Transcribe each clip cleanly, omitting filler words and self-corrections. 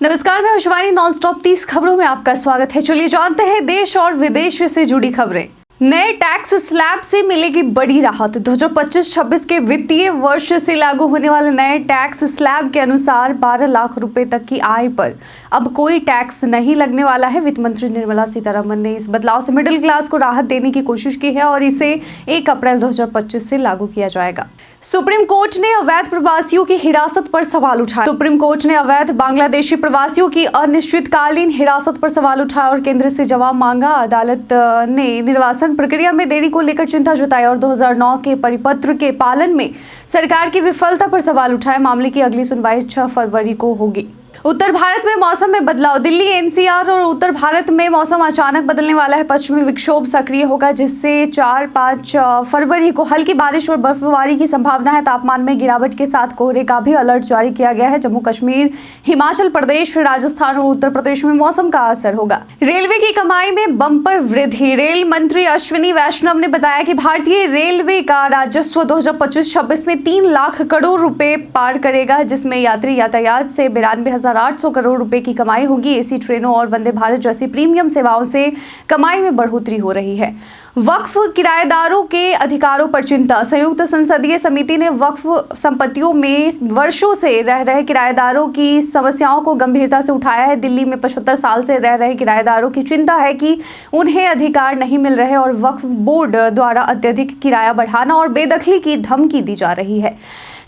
नमस्कार, मैं शिवानी। नॉनस्टॉप 30 खबरों में आपका स्वागत है। चलिए जानते हैं देश और विदेश से जुड़ी खबरें। नए टैक्स स्लैब से मिलेगी बड़ी राहत। 2025-26 के वित्तीय वर्ष से लागू होने वाले नए टैक्स स्लैब के अनुसार 12 लाख रुपए तक की आय पर अब कोई टैक्स नहीं लगने वाला है। वित्त मंत्री निर्मला सीतारमण ने इस बदलाव से मिडिल क्लास को राहत देने की कोशिश की है और इसे 1 अप्रैल 2025 से लागू किया जाएगा। सुप्रीम कोर्ट ने अवैध प्रवासियों की हिरासत पर सवाल उठाया। सुप्रीम कोर्ट ने अवैध बांग्लादेशी प्रवासियों की अनिश्चितकालीन हिरासत पर सवाल उठाया और केंद्र से जवाब मांगा। अदालत ने निर्वासन प्रक्रिया में देरी को लेकर चिंता जताई और 2009 के परिपत्र के पालन में सरकार की विफलता पर सवाल उठाए। मामले की अगली सुनवाई 6 फरवरी को होगी। उत्तर भारत में मौसम में बदलाव। दिल्ली, एनसीआर और उत्तर भारत में मौसम अचानक बदलने वाला है। पश्चिमी विक्षोभ सक्रिय होगा जिससे 4-5 फरवरी को हल्की बारिश और बर्फबारी की संभावना है। तापमान में गिरावट के साथ कोहरे का भी अलर्ट जारी किया गया है। जम्मू कश्मीर, हिमाचल प्रदेश, राजस्थान और उत्तर प्रदेश में मौसम का असर होगा। रेलवे की कमाई में बम्पर वृद्धि। रेल मंत्री अश्विनी वैष्णव ने बताया कि भारतीय रेलवे का राजस्व 2025-26 में 3 लाख करोड़ रुपए पार करेगा, जिसमें यात्री यातायात से 92,800 करोड़ रुपए की कमाई होगी। एसी ट्रेनों और वंदे भारत जैसी प्रीमियम सेवाओं से कमाई में बढ़ोतरी हो रही है। वक्फ किराएदारों के अधिकारों पर चिंता। संयुक्त संसदीय समिति ने वक्फ संपत्तियों में वर्षों से रह रहे किराएदारों की समस्याओं को गंभीरता से उठाया है। दिल्ली में 75 साल से रह रहे किराएदारों की चिंता है कि उन्हें अधिकार नहीं मिल रहे और वक्फ बोर्ड द्वारा अत्यधिक किराया बढ़ाना और बेदखली की धमकी दी जा रही है।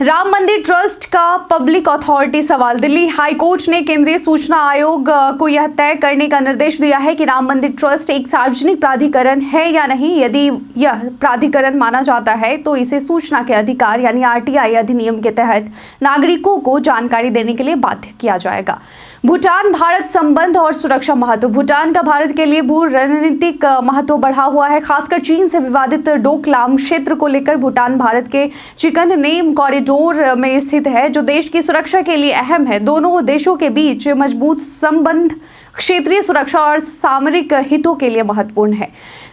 राम मंदिर ट्रस्ट का पब्लिक अथॉरिटी सवाल। दिल्ली हाईकोर्ट ने केंद्रीय सूचना आयोग को यह तय करने का निर्देश दिया है कि राम मंदिर ट्रस्ट एक सार्वजनिक प्राधिकरण है या नहीं। यदि यह प्राधिकरण माना जाता है तो इसे सूचना के अधिकार यानी आरटीआई अधिनियम के तहत नागरिकों को जानकारी देने के लिए बाध्य किया जाएगा। भूटान भारत संबंध और सुरक्षा महत्व। भूटान का भारत के लिए भू रणनीतिक महत्व बढ़ा हुआ है। खासकर चीन से विवादित डोकलाम क्षेत्र को लेकर भूटान भारत के चिकन नेम कॉरिडोर में स्थित है, जो देश की सुरक्षा के लिए अहम है। दोनों देशों के बीच मजबूत संबंध क्षेत्रीय सुरक्षा और सामरिक हितों के लिए महत्वपूर्ण है।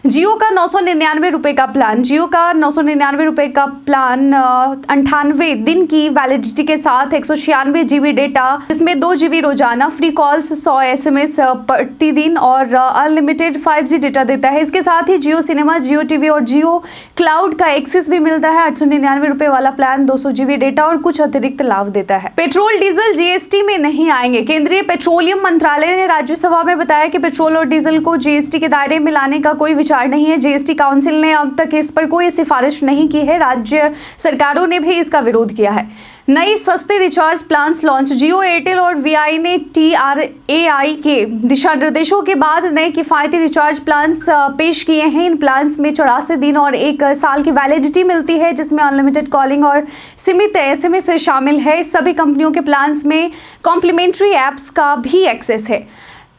जियो का 999 रुपए का प्लान। जियो का 999 रुपए का प्लान 98 दिन की वैलिडिटी के साथ 196 जीबी डेटा, जिसमें 2 जीबी रोजाना, फ्री कॉल्स, 100 SMS प्रतिदिन और अनलिमिटेड 5G डेटा देता है। इसके साथ ही जियो सिनेमा, जियो टीवी और जियो क्लाउड का एक्सेस भी मिलता है। 899 रुपए वाला प्लान 200 जीबी डेटा और कुछ अतिरिक्त लाभ देता है। पेट्रोल डीजल जीएसटी में नहीं आएंगे। केंद्रीय पेट्रोलियम मंत्रालय ने राज्यसभा में बताया कि पेट्रोल और डीजल को जीएसटी के दायरे में लाने का कोई विचार नहीं है। जीएसटी काउंसिल ने अब तक इस पर कोई सिफारिश नहीं की है। राज्य सरकारों ने भी इसका विरोध किया है। नई सस्ते रिचार्ज प्लान्स लॉन्च। जियो, एयरटेल और वीआई ने TRAI के दिशा निर्देशों के बाद नए किफायती रिचार्ज प्लान्स पेश किए हैं। इन प्लान्स में 84 दिन और 1 साल की वैलिडिटी मिलती है, जिसमें अनलिमिटेड कॉलिंग और सीमित SMS शामिल है। सभी कंपनियों के प्लान्स में कॉम्प्लीमेंट्री एप्स का भी एक्सेस है।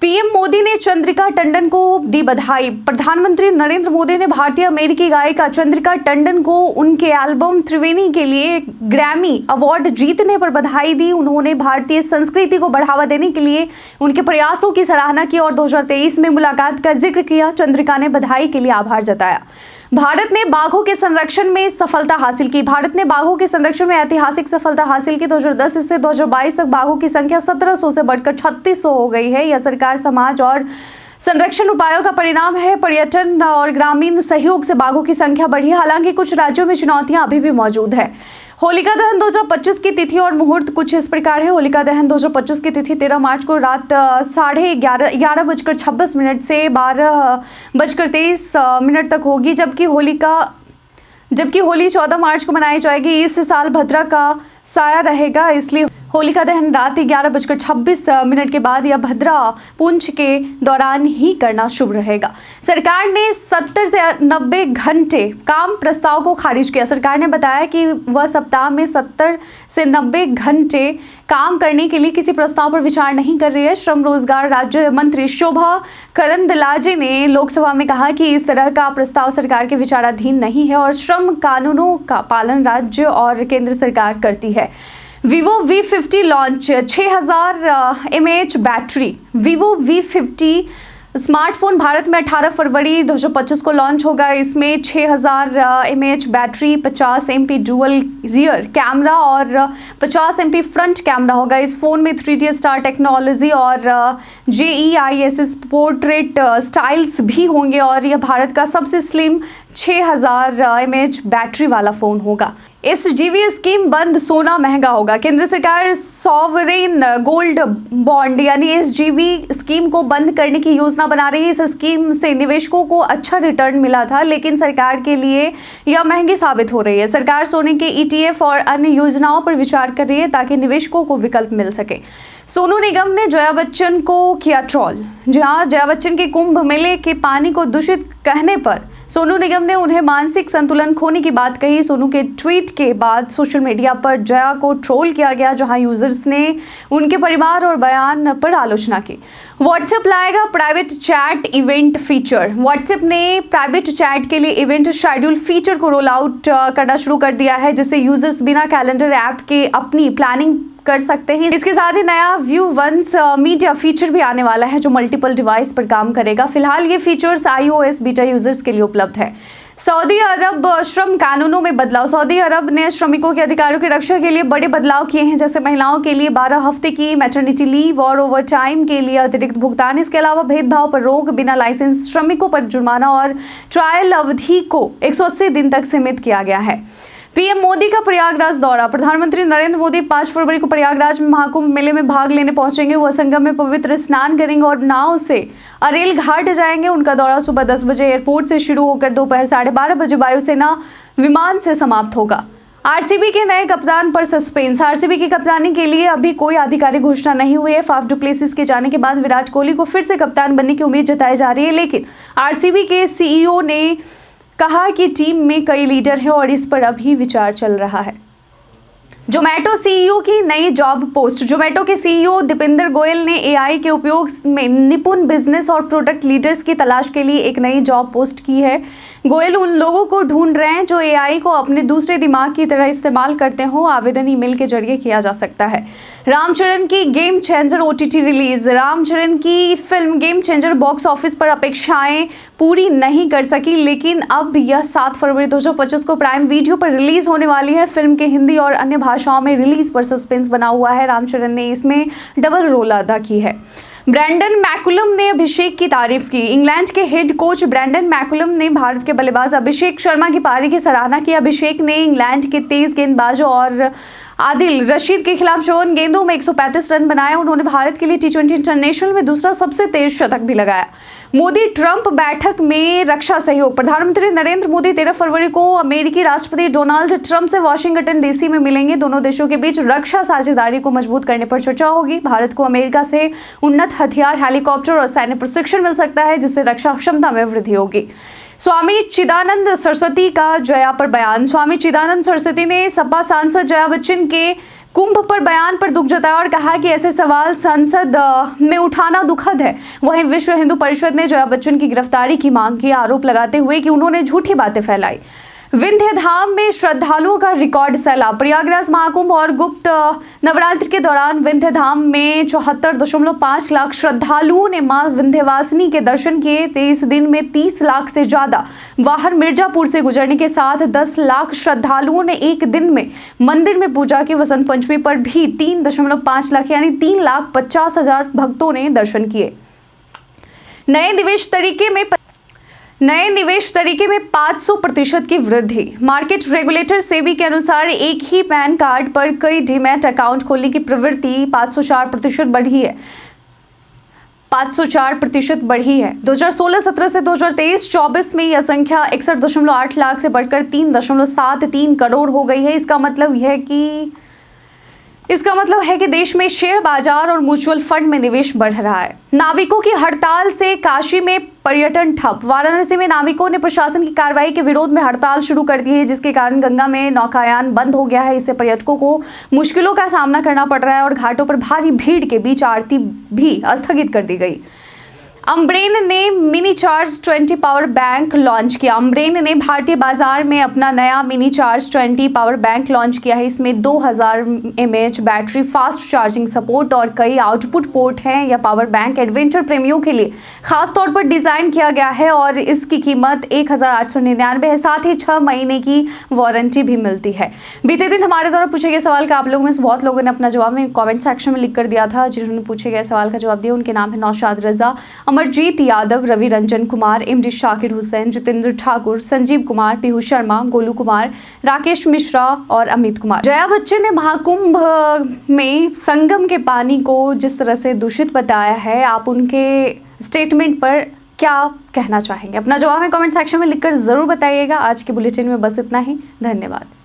पीएम मोदी ने चंद्रिका टंडन को दी बधाई। प्रधानमंत्री नरेंद्र मोदी ने भारतीय अमेरिकी गायिका चंद्रिका टंडन को उनके एल्बम त्रिवेणी के लिए ग्रैमी अवार्ड जीतने पर बधाई दी। उन्होंने भारतीय संस्कृति को बढ़ावा देने के लिए उनके प्रयासों की सराहना की और 2023 में मुलाकात का जिक्र किया। चंद्रिका ने बधाई के लिए आभार जताया। भारत ने बाघों के संरक्षण में सफलता हासिल की। भारत ने बाघों के संरक्षण में ऐतिहासिक सफलता हासिल की। 2010 से 2022 तक बाघों की संख्या 1700 से बढ़कर 3600 हो गई है। यह सरकार, समाज और संरक्षण उपायों का परिणाम है। पर्यटन और ग्रामीण सहयोग से बाघों की संख्या बढ़ी। हालांकि कुछ राज्यों में चुनौतियां अभी भी मौजूद है। होलिका दहन 2025 की तिथि और मुहूर्त कुछ इस प्रकार है। होलिका दहन 2025 की तिथि 13 मार्च को रात 11:26 से 12:23 तक होगी, जबकि होली 14 मार्च को मनाई जाएगी। इस साल भद्रा का साया रहेगा, इसलिए होलिका दहन रात 11:26 के बाद या भद्रा पुंछ के दौरान ही करना शुभ रहेगा। सरकार ने 70 से 90 घंटे काम प्रस्ताव को खारिज किया। सरकार ने बताया कि वह सप्ताह में 70 से 90 घंटे काम करने के लिए किसी प्रस्ताव पर विचार नहीं कर रही है। श्रम रोजगार राज्य मंत्री शोभा करंदलाजे ने लोकसभा में कहा कि इस तरह का प्रस्ताव सरकार के विचाराधीन नहीं है और श्रम कानूनों का पालन राज्य और केंद्र सरकार करती है। Vivo V50 launch. 6000 mAh battery. Vivo V50 smartphone Bharat में 18 फरवरी 2025 को लॉन्च होगा। इसमें 6000 mAh battery, 50 MP dual rear camera और 50 MP फ्रंट कैमरा होगा। इस फोन में 3D स्टार टेक्नोलॉजी और JEISS पोर्ट्रेट स्टाइल्स भी होंगे और यह भारत का सबसे स्लिम 6000 mAh बैटरी वाला फोन होगा। SGV स्कीम बंद, सोना महंगा होगा। केंद्र सरकार सॉवरेन गोल्ड बॉन्ड यानी SGV स्कीम को बंद करने की योजना बना रही है। इस स्कीम से निवेशकों को अच्छा रिटर्न मिला था, लेकिन सरकार के लिए यह महंगी साबित हो रही है। सरकार सोने के ETF और अन्य योजनाओं पर विचार कर रही है ताकि निवेशकों को विकल्प मिल सके। सोनू निगम ने जया बच्चन को किया ट्रोल। जहां जया बच्चन के कुंभ मेले के पानी को दूषित कहने पर सोनू निगम ने उन्हें मानसिक संतुलन खोने की बात कही। सोनू के ट्वीट के बाद सोशल मीडिया पर जया को ट्रोल किया गया, जहां यूजर्स ने उनके परिवार और बयान पर आलोचना की। व्हाट्सएप लाएगा private chat event feature. WhatsApp ने प्राइवेट चैट के लिए इवेंट शेड्यूल फीचर को रोल आउट करना शुरू कर दिया है, जिससे यूजर्स बिना कैलेंडर ऐप के अपनी प्लानिंग कर सकते हैं। इसके साथ ही नया व्यू वंस मीडिया फीचर भी आने वाला है, जो मल्टीपल डिवाइस पर काम करेगा। फिलहाल ये फीचर्स iOS बीटा यूजर्स के लिए उपलब्ध है। सऊदी अरब श्रम कानूनों में बदलाव। सऊदी अरब ने श्रमिकों के अधिकारों की रक्षा के लिए बड़े बदलाव किए हैं, जैसे महिलाओं के लिए 12 हफ्ते की मैटरनिटी लीव और ओवर टाइम के लिए अतिरिक्त भुगतान। इसके अलावा भेदभाव पर रोक, बिना लाइसेंस श्रमिकों पर जुर्माना और ट्रायल अवधि को 180 दिन तक सीमित किया गया है। पीएम मोदी का प्रयागराज दौरा। प्रधानमंत्री नरेंद्र मोदी 5 फरवरी को प्रयागराज में महाकुंभ मेले में भाग लेने पहुंचेंगे। वह संगम में पवित्र स्नान करेंगे और नाव से अरेल घाट जाएंगे। उनका दौरा सुबह 10 बजे एयरपोर्ट से शुरू होकर दोपहर 12:30 बजे वायुसेना विमान से समाप्त होगा। आरसीबी के नए कप्तान पर सस्पेंस। आरसीबी की कप्तानी के लिए अभी कोई आधिकारिक घोषणा नहीं हुई है। फाफ डु प्लेसिस के जाने के बाद विराट कोहली को फिर से कप्तान बनने की उम्मीद जताई जा रही है, लेकिन आरसीबी के CEO ने कहा कि टीम में कई लीडर हैं और इस पर अभी विचार चल रहा है। जोमैटो CEO की नई जॉब पोस्ट। जोमैटो के CEO दीपेंद्र गोयल ने AI के उपयोग में निपुण बिजनेस और प्रोडक्ट लीडर्स की तलाश के लिए एक नई जॉब पोस्ट की है। गोयल उन लोगों को ढूंढ रहे हैं जो AI को अपने दूसरे दिमाग की तरह इस्तेमाल करते हो। आवेदन ईमेल के जरिए किया जा सकता है। रामचरण की game changer OTT release. Ramcharan की film game changer box office पर अपेक्षाएं पूरी नहीं कर सकी, लेकिन अब यह 7 फरवरी 2025 को प्राइम वीडियो पर रिलीज होने वाली है। फिल्म के हिंदी और अन्य भाषाओं में रिलीज पर सस्पेंस बना हुआ है। रामचरण ने इसमें डबल रोल अदा की है। ब्रैंडन मैकुलम ने अभिषेक की तारीफ की। इंग्लैंड के हेड कोच ब्रैंडन मैकुलम ने भारत के बल्लेबाज अभिषेक शर्मा की पारी की सराहना की। अभिषेक ने इंग्लैंड के तेज गेंदबाजों और आदिल रशीद के खिलाफ 54 गेंदों में 135 रन बनाए। उन्होंने भारत के लिए T20 इंटरनेशनल में दूसरा सबसे तेज शतक भी लगाया। मोदी ट्रंप बैठक में रक्षा सहयोग। प्रधानमंत्री नरेंद्र मोदी 13 फरवरी को अमेरिकी राष्ट्रपति डोनाल्ड ट्रंप से वाशिंगटन DC में मिलेंगे। दोनों देशों के बीच रक्षा साझेदारी को मजबूत करने पर चर्चा होगी। भारत को अमेरिका से उन्नत हथियार, हेलीकॉप्टर और सैन्य प्रशिक्षण मिल सकता है, जिससे रक्षा क्षमता में वृद्धि होगी। स्वामी चिदानंद सरस्वती का जया पर बयान। स्वामी चिदानंद सरस्वती ने सपा सांसद जया बच्चन के कुंभ पर बयान पर दुख जताया और कहा कि ऐसे सवाल संसद में उठाना दुखद है। वहीं विश्व हिंदू परिषद ने जया बच्चन की गिरफ्तारी की मांग की, आरोप लगाते हुए कि उन्होंने झूठी बातें फैलाई। विंध्य धाम में श्रद्धालुओं का रिकॉर्ड सैलाब। प्रयागराज महाकुंभ और गुप्त नवरात्रि के दौरान विंध्य धाम में 74.5 लाख श्रद्धालुओं ने मां विंध्यवासिनी के दर्शन किए। 23 दिन में 30 लाख से ज्यादा वाहन मिर्जापुर से गुजरने के साथ 10 लाख श्रद्धालुओं ने एक दिन में मंदिर में पूजा की। वसंत पंचमी पर भी 3.5 लाख यानी 3,50,000 भक्तों ने दर्शन किए। नए निवेश तरीके में 500% की वृद्धि। मार्केट रेगुलेटर सेबी के अनुसार एक ही पैन कार्ड पर कई डीमैट अकाउंट खोलने की प्रवृत्ति 504% बढ़ी है। 504% बढ़ी है। 2016-17 से 2023-24 में यह संख्या 61.8 लाख से बढ़कर 3.73 करोड़ हो गई है। इसका मतलब है कि देश में शेयर बाजार और म्यूचुअल फंड में निवेश बढ़ रहा है। नाविकों की हड़ताल से काशी में पर्यटन ठप। वाराणसी में नाविकों ने प्रशासन की कार्रवाई के विरोध में हड़ताल शुरू कर दी है, जिसके कारण गंगा में नौकायान बंद हो गया है। इससे पर्यटकों को मुश्किलों का सामना करना पड़ रहा है और घाटों पर भारी भीड़ के बीच आरती भी स्थगित कर दी गई। अम्ब्रेन ने mini charge 20 power bank launch किया। अम्ब्रेन ने भारतीय बाजार में अपना नया mini charge 20 power bank launch किया है। इसमें 2000 mAh battery, fast charging support और कई आउटपुट पोर्ट हैं। यह पावर बैंक एडवेंचर प्रेमियों के लिए खास तौर पर डिजाइन किया गया है और इसकी कीमत 1899 है। साथ ही 6 महीने की वारंटी भी मिलती है। बीते दिन हमारे द्वारा पूछे गए सवाल का आप लोगों में से बहुत लोगों ने अपना जवाब में कमेंट सेक्शन में लिख कर दिया था। जिन्होंने पूछे गए सवाल का जवाब दिया उनके नाम है नौशाद रजा, अमरजीत यादव, रवि रंजन कुमार, एमडी शाकिर हुसैन, जितेंद्र ठाकुर, संजीव कुमार, पीयूष शर्मा, गोलू कुमार, राकेश मिश्रा और अमित कुमार। जया बच्चन ने महाकुंभ में संगम के पानी को जिस तरह से दूषित बताया है, आप उनके स्टेटमेंट पर क्या कहना चाहेंगे? अपना जवाब में कमेंट सेक्शन में लिखकर जरूर बताइएगा। आज के बुलेटिन में बस इतना ही। धन्यवाद।